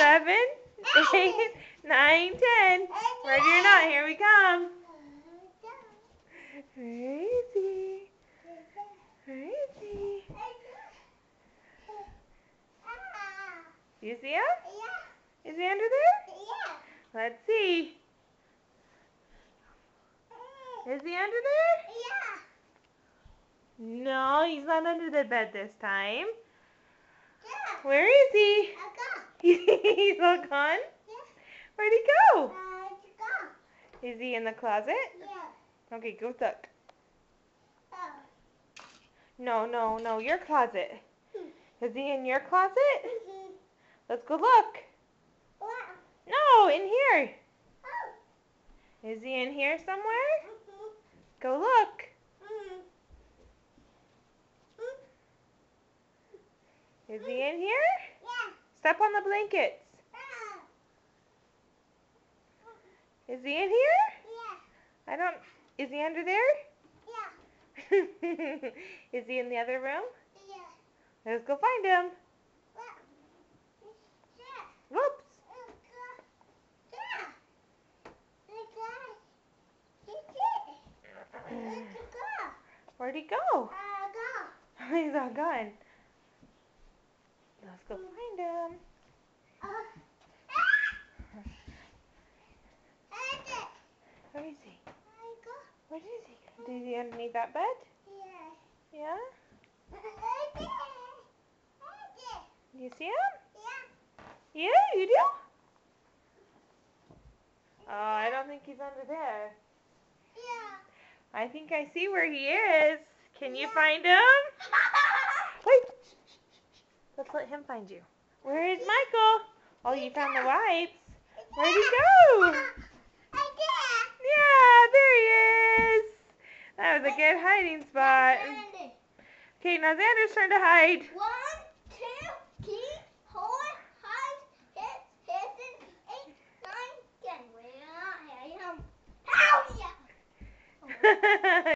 7, 8, 9, 10. Ready or not, here we come. Where is he? Where is he? Do you see him? Is he under there? Let's see. Is he under there? No, he's not under the bed this time. Where is he? He's all gone? Where'd he go? Is he in the closet? Okay, go look. No, your closet. Is he in your closet? Let's go look. No, in here. Is he in here somewhere? Go look. Is he in here? Step on the blankets. Is he in here? Is he under there? Is he in the other room? Let's go find him. Whoops. Where'd he go? He's all gone. Let's go find him. Where is he? Where is he? Is he underneath that bed? Yeah? Do you see him? Yeah, you do? Oh, I don't think he's under there. I think I see where he is. Can you find him? Wait. Let's let him find you. Where is Michael? Oh, you found the wipes. Where'd he go? Yeah, there he is. That was a good hiding spot. Okay, now Xander's turn to hide. 1, 2, 3, 4, 5, 6, 7, 8, 9, 10. Where I am. Howdy!